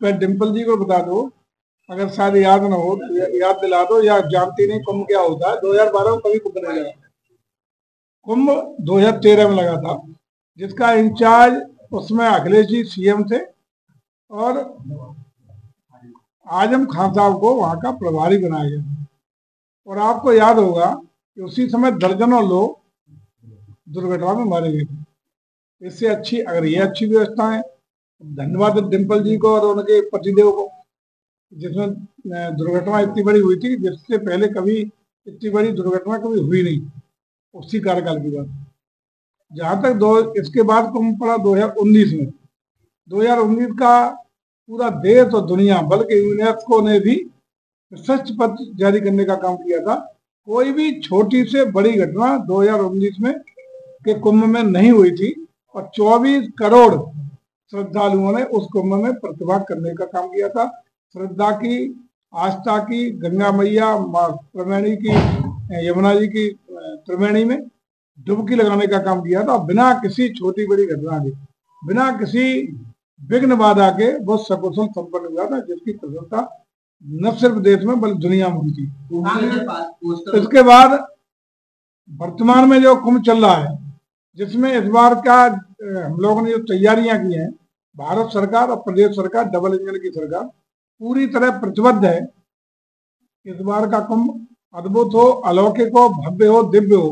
मैं डिम्पल जी को बता दो, अगर शायद याद ना हो तो याद दिला दो, या जानती नहीं कुंभ क्या होता है। 2012 में कभी कुंभ नहीं लगा, कुंभ 2013 में लगा था, जिसका इंचार्ज उसमें अखिलेश जी सीएम थे और आजम खान साहब को वहां का प्रभारी बनाया गया। और आपको याद होगा कि उसी समय दर्जनों लोग दुर्घटना में मारे गए थे। इससे अच्छी, अगर ये अच्छी व्यवस्था है, धन्यवाद डिम्पल जी को और उनके पतिदेव को, जिसमें दुर्घटना इतनी बड़ी हुई थी जिससे पहले कभी इतनी बड़ी दुर्घटना कभी हुई नहीं उसी कार्यकाल की बात। जहां तक इसके बाद कुंभ पड़ा 2019 में, 2019 का पूरा देश और दुनिया बल्कि यूनेस्को ने भी सच पत्र जारी करने का काम किया था। कोई भी छोटी से बड़ी घटना 2019 में के कुंभ में नहीं हुई थी और 24 करोड़ श्रद्धालुओं ने उस कुंभ में प्रतिभाग करने का काम किया था। श्रद्धा की, आस्था की, गंगा मैया त्रिवेणी की, यमुना जी की त्रिवेणी में डुबकी लगाने का काम किया था, बिना किसी छोटी बड़ी घटना के, बिना किसी विघ्न बाधा के वो सकुशल संपन्न हुआ था, जिसकी प्रशंसा न सिर्फ देश में बल्कि दुनिया में हुई थी। इसके बाद वर्तमान में जो कुंभ चल रहा है, जिसमें इस बार का हम लोगों ने जो तैयारियां की हैं, भारत सरकार और प्रदेश सरकार, डबल इंजन की सरकार पूरी तरह प्रतिबद्ध है। इस बार का कुंभ अद्भुत हो, अलौकिक हो, भव्य हो, दिव्य हो।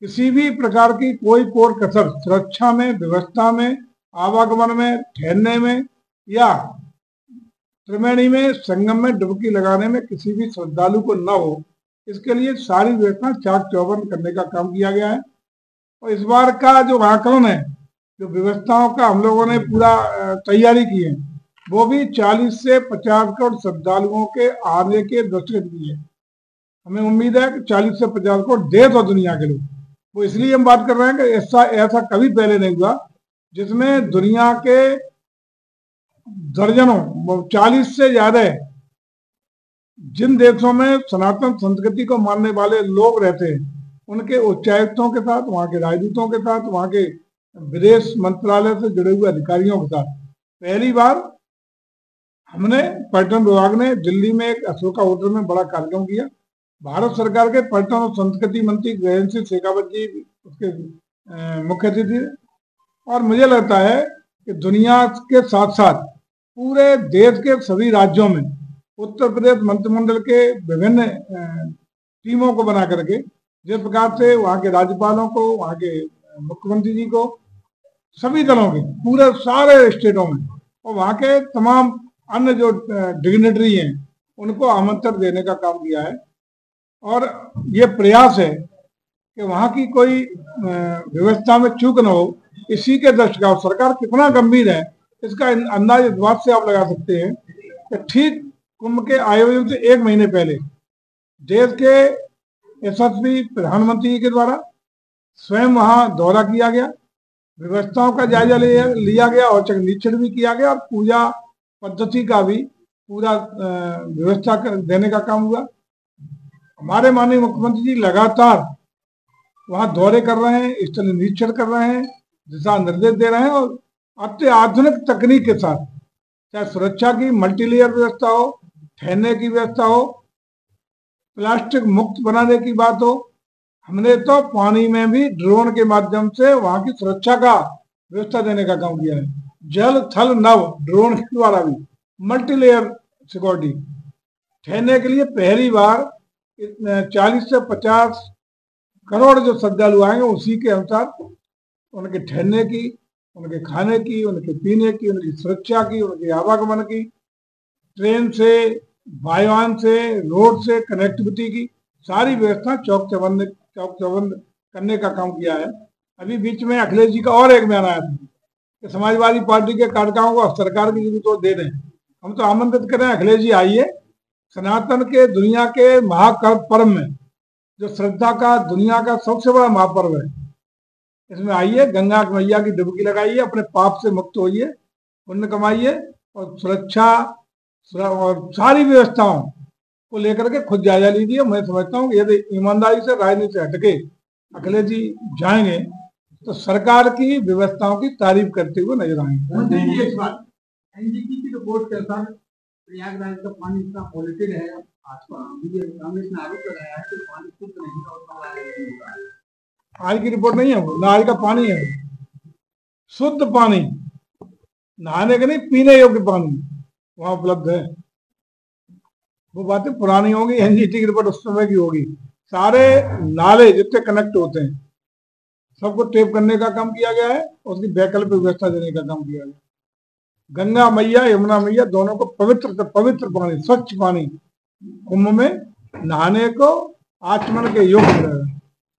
किसी भी प्रकार की कोई कोर कसर सुरक्षा में, व्यवस्था में, आवागमन में, ठहरने में या त्रिवेणी में संगम में डुबकी लगाने में किसी भी श्रद्धालु को न हो, इसके लिए सारी व्यवस्था चाक चौबंद करने का काम किया गया है। और इस बार का जो आकलन है, जो व्यवस्थाओं का हम लोगों ने पूरा तैयारी की है, वो भी 40 से 50 करोड़ श्रद्धालुओं के आने के दृष्टिगत की है। हमें उम्मीद है कि 40 से 50 करोड़ देश और दुनिया के लोग, वो इसलिए हम बात कर रहे हैं कि ऐसा कभी पहले नहीं हुआ जिसमें दुनिया के दर्जनों, 40 से ज्यादा जिन देशों में सनातन संस्कृति को मानने वाले लोग रहते हैं, उनके उच्चायुक्तों के साथ, वहां के राजदूतों के साथ, वहां के विदेश मंत्रालय से जुड़े हुए अधिकारियों के साथ पहली बार हमने, पर्यटन विभाग ने दिल्ली में एक अशोका होटल में बड़ा कार्यक्रम किया। भारत सरकार के पर्यटन और संस्कृति मंत्री गजेंद्र सिंह शेखावत जी उसके मुख्य अतिथि। और मुझे लगता है कि दुनिया के साथ साथ पूरे देश के सभी राज्यों में उत्तर प्रदेश मंत्रिमंडल के विभिन्न टीमों को बना करके, जिस प्रकार से वहाँ के राज्यपालों को, वहाँ के मुख्यमंत्री जी को, सभी दलों के पूरे सारे स्टेटों में और वहाँ के तमाम अन्य जो डिग्नेटरी हैं उनको आमंत्रण देने का काम किया है। और ये प्रयास है कि वहाँ की कोई व्यवस्था में चूक न हो, इसी के दृष्टिगत सरकार कितना गंभीर है इसका अंदाज इस बात से आप लगा सकते हैं कि ठीक कुंभ के आयोजन से 1 महीने पहले देश के यशस्वी प्रधानमंत्री के द्वारा स्वयं वहां दौरा किया गया, व्यवस्थाओं का जायजा लिया गया और औचक निरीक्षण भी किया गया और पूजा पद्धति का भी पूरा व्यवस्था देने का काम हुआ। हमारे माननीय मुख्यमंत्री जी लगातार वहां दौरे कर रहे हैं, स्थल निरीक्षण कर रहे हैं, दिशा निर्देश दे रहे हैं और अत्याधुनिक तकनीक के साथ, चाहे सुरक्षा की मल्टी लेयर व्यवस्था हो, ठहरने की व्यवस्था हो, प्लास्टिक मुक्त बनाने की बात हो, हमने तो पानी में भी ड्रोन के माध्यम से वहां की सुरक्षा का व्यवस्था देने का काम किया है। जल थल नभ ड्रोन के द्वारा भी मल्टी लेयर सिक्योरिटी। ठहरने के लिए पहली बार 40 से 50 करोड़ जो श्रद्धालु आएंगे, उसी के अनुसार उनके ठहरने की, उनके खाने की, उनके पीने की, उनकी सुरक्षा की, उनके आवागमन की, ट्रेन से, वायुयान से, रोड से कनेक्टिविटी की सारी व्यवस्था चौक चौबंद करने का काम किया है। अभी बीच में अखिलेश जी का और एक बयान आया था कि समाजवादी पार्टी के कार्यकर्ताओं को सरकार की रिपोर्ट दे दें। हम तो आमंत्रित करें, अखिलेश जी आइए, सनातन के दुनिया के महापर्व में, जो श्रद्धा का दुनिया का सबसे बड़ा महापर्व है, इसमें आइए, गंगा मैया की डुबकी लगाइए, अपने पाप से मुक्त होइए, पुण्य कमाइए और सुरक्षा और सारी व्यवस्थाओं को लेकर के खुद जायजा लीजिए। मैं समझता हूँ यदि ईमानदारी से, राजनीति से हटके अखिलेश जी जाएंगे तो सरकार की व्यवस्थाओं की तारीफ करते हुए नजर आएंगे। एनजीटी की रिपोर्ट के अनुसार प्रयागराज का पानी इतना पॉल्यूटेड है, आज कांग्रेस ने आरोप लगाया है कि पानी शुद्ध नहीं और काला है। आज की रिपोर्ट नहीं है वो, ना आज का पानी है वो। शुद्ध पानी, नहाने का नहीं, पीने योग्य पानी वहां उपलब्ध है। वो बातें पुरानी होगी, एनजीटी की रिपोर्ट उस समय की होगी। सारे नाले जितने कनेक्ट होते हैं सबको टेप करने का काम किया गया है, उसकी वैकल्पिक व्यवस्था देने का काम किया गया। गंगा मैया यमुना मैया दोनों को पवित्र पवित्र पानी, स्वच्छ पानी कुंभ में नहाने को आचमन के योग्य रहेगा।